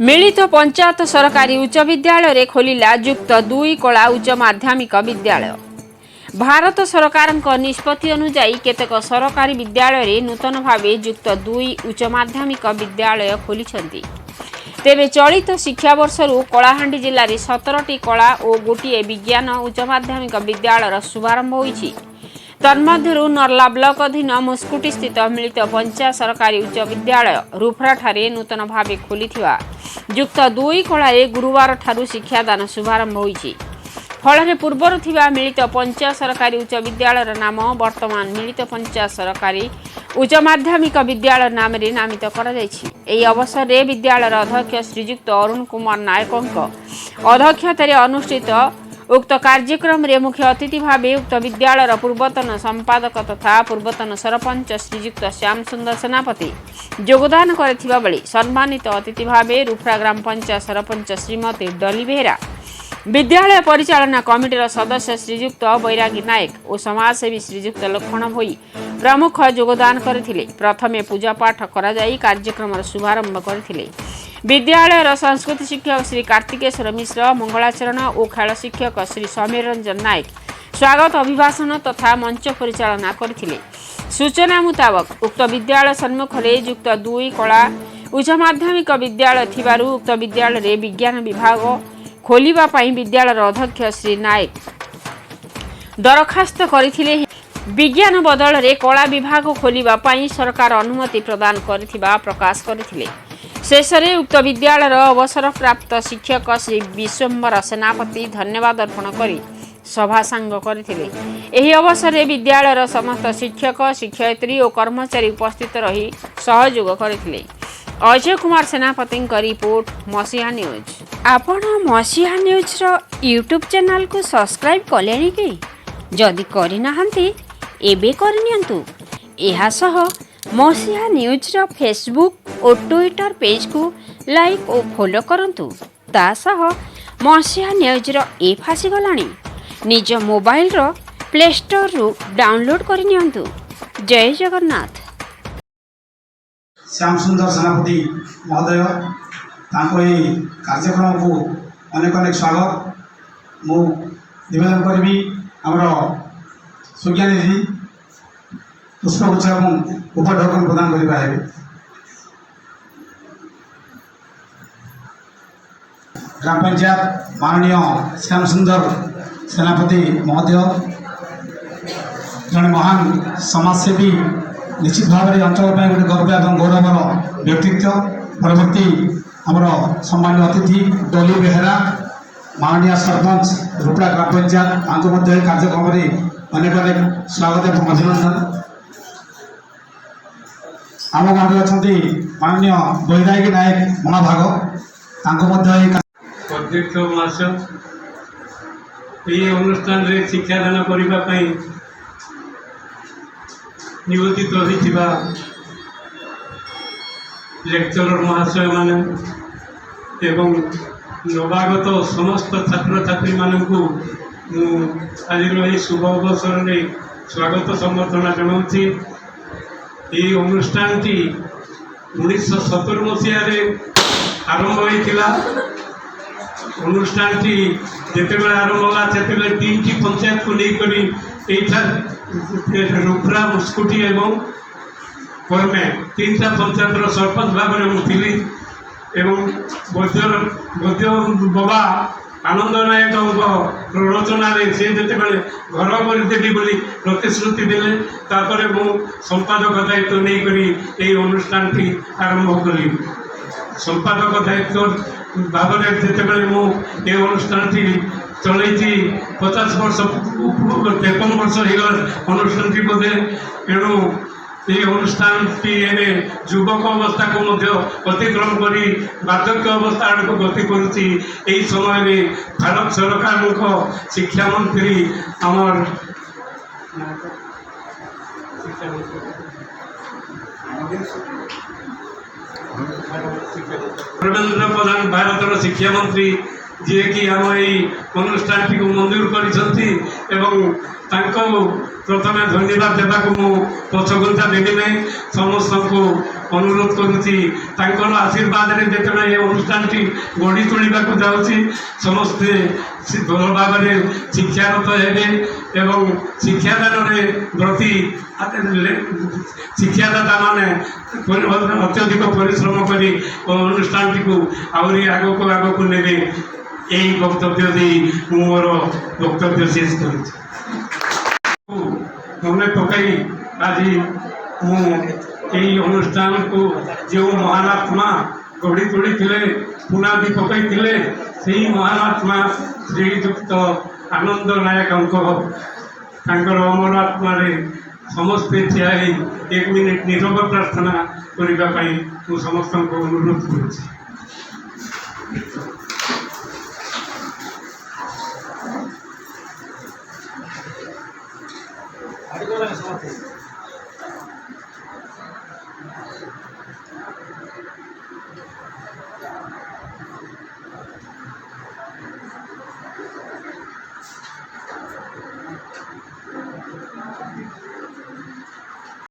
मिलित पंचायत सरकारी उच्च विद्यालय खोलिला युक्त 2 कला उच्च माध्यमिक विद्यालय। भारत सरकार निष्पत्ति अनुसार केतेक सरकारी विद्यालय नूतन भाव युक्त 2 उच्च माध्यमिक विद्यालय खोली। तेबे चलित शिक्षा वर्षरू कलाहांडी जिले में 17टी कला और गोटे विज्ञान उच्च माध्यमिक विद्यालय शुभारंभ होईछि। तन्मध्यरू नर्ला ब्लॉक अधीन मुस्कुटी स्थित मिलित पंचायत सरकारी उच्च विद्यालय रूफराठारे नूतन भाव खोली युक्त 2 कलारे गुरुवार ठारू शिक्षादान शुभारंभ होईछि। फल पूर्वर थिबा मिलित पंचायत सरकारी उच्च विद्यालय नाम वर्तमान मिलित पंचायत सरकारी उच्च माध्यमिक विद्यालय नाम रे नामित करा जायछि। एही अवसर रे विद्यालय अध्यक्ष श्रीयुक्त अरुण कुमार नायकଙ୍କ अध्यक्षतारे अनुष्ठित उक्त कार्यक्रम रे मुख्य अतिथि भाव उक्त विद्यालय पूर्वतन संपादक तथा पूर्वतन सरपंच श्रीयुक्त श्याम सुंदर सेनापति योगदान करथिबा बेले सम्मानित अतिथि भाव रूफरा ग्राम पंचायत सरपंच श्रीमती डली बेहरा, विद्यालय परिचालना कमिटीर सदस्य श्रीयुक्त बैरागी नायक और समाजसेवी श्रीयुक्त लक्षण भोई प्रमुख योगदान करथिले। प्रथमे पूजा पाठ करा जाई कार्यक्रम शुभारंभ करथिले। विद्यालय संस्कृति शिक्षक श्री कार्तिकेश्वर मिश्र, मंगलाचरण और खेल शिक्षक श्री समीर रंजन नायक स्वागत अभिभाषण तथा मंच परिचालना करथिले। सूचना मुताबक उक्त विद्यालय सम्मुख में युक्त 2 कला उच्च माध्यमिक विद्यालय थिबारु उक्त विद्यालय रे विज्ञान विभाग खोलिबा पई विद्यालय अध्यक्ष श्री नायक दरखास्त करथिले। विज्ञान बदल रे कला विभाग खोलिबा पई सरकार अनुमति प्रदान करथिबा प्रकाश करथिले। शेषरे उक्त विद्यालय अवसर प्राप्त शिक्षक श्री विश्वम्बर सेनापति धन्यवाद अर्पण करी सभा सांग करथिले। एही अवसर रे विद्यालय समस्त शिक्षक शिक्षयित्री और कर्मचारी उपस्थित रही सहयोग करथिले। अजय कुमार सेनापति का रिपोर्ट मसीहा न्यूज। आपण मसीहा न्यूज रो यूट्यूब चैनल को सब्सक्राइब कलेनी कि जदि करि नाहंती एबे करनियंतु। एहा सह मसीहा न्यूज रो फेसबुक और ट्विटर पेज को लाइक और फॉलो करंतु। ता सह मसीहा न्यूज रो ऐप आसी गलानी। निज मोबाइल रो प्ले स्टोर रु डाउनलोड करनियंतु। जय जगन्नाथ। श्याम सुंदर सेनापति महोदय कार्यक्रम को अनेक अनेक स्वागत मु निवेदन करी। आमर सुज्ञानी जी पुष्पगुच्छ और उपढौकन प्रदान करेंगे। ग्राम पंचायत माननीय श्याम सुंदर सेनापति महोदय जड़े महान समाजसेवी निश्चित भाव में अंचल गोटे गर्व और गौरवर व्यक्तित्व। परवर्ती आमर सम्मानित अतिथि डली बेहरा माननीय सरपंच रूपड़ा ग्राम पंचायत कार्यक्रम में अनेक अनेक स्वागत और अभिनंदन। आम गाँव में अच्छा माननीय बैरागी नायक महाभाग अध्यक्ष महाशय अनुष्ठान रे शिक्षादान करने नियोजित होइथिबा लेक्चरर महाशय माने एवं नवागत समस्त छात्र छात्री मानकु आज शुभ अवसर में स्वागत संबर्धना जनाऊँगी। ये अनुष्ठान 1970 मसीह आरंभ होता। अनुष्ठान जिते आरंभ होला से 3टी पंचायत को लेकर रूपरा मुस्कुटी एवं कर्मे 3टा पंचायतर सरपंच भाव में मुझी बद्य बाबा आनंद नायक प्ररोचन से जिते घर करदेवी बोली प्रतिश्रुति देले तापर मु संपादक दायित्व नहीं करी अनुष्ठान आरंभ कली। संपादक दायित्व भाव में जिते मुझे अनुष्ठान चलती 50 वर्ष 53 वर्ष हो अनुष्ठान बोधे एणु ये अनुष्ठान युवक अवस्था को अतिक्रम कर बार्धक्य अवस्था आड़ को गति करुच्ची। यही समय में भारत सरकार शिक्षा मंत्री आमर धर्मेंद्र प्रधान भारत शिक्षा मंत्री जी कि आम अनुष्ठान को मंजूर कर प्रथम धन्यवाद देवाक मु पछगुंचा देवी नहीं। समस्त को ଅନୁରୋଧ କରୁଛି ତାଙ୍କର ଆଶୀର୍ବାଦରେ ଯେତେବେଳେ ଏ ଅନୁଷ୍ଠାନଟି ଗଢ଼ି ତୋଳିବାକୁ ଯାଉଛି ସମସ୍ତେ ଭଲ ଭାବରେ ଶିକ୍ଷାରତ ହେବେ ଏବଂ ଶିକ୍ଷାଦାନରେ ପ୍ରତି ଶିକ୍ଷାଦାତାମାନେ ଅତ୍ୟଧିକ ପରିଶ୍ରମ କରି ଅନୁଷ୍ଠାନଟିକୁ ଆହୁରି ଆଗକୁ ନେବେ। ଏହି ବକ୍ତବ୍ୟ ଦେଇ ମୁଁ ମୋର ବକ୍ତବ୍ୟ ଶେଷ କରୁଛି। ମନେ ପକାଇ ଆଜି ମୁଁ ଏହି ଅନୁଷ୍ଠାନକୁ ଯେଉଁ ମହାନାତ୍ମା ଗଢ଼ି ତୋଳିଥିଲେ ପୁନାଦି ପକାଇଥିଲେ ସେହି ମହାନାତ୍ମା ଶ୍ରୀଯୁକ୍ତ ଆନନ୍ଦ ନାୟକଙ୍କ ତାଙ୍କର ଅମର ଆତ୍ମାରେ ସମସ୍ତେ ଠିଆ ହେଇ 1 ମିନିଟ୍ ନୀରବ ପ୍ରାର୍ଥନା କରିବା ପାଇଁ ମୁଁ ସମସ୍ତଙ୍କୁ ଅନୁରୋଧ କରୁଛି।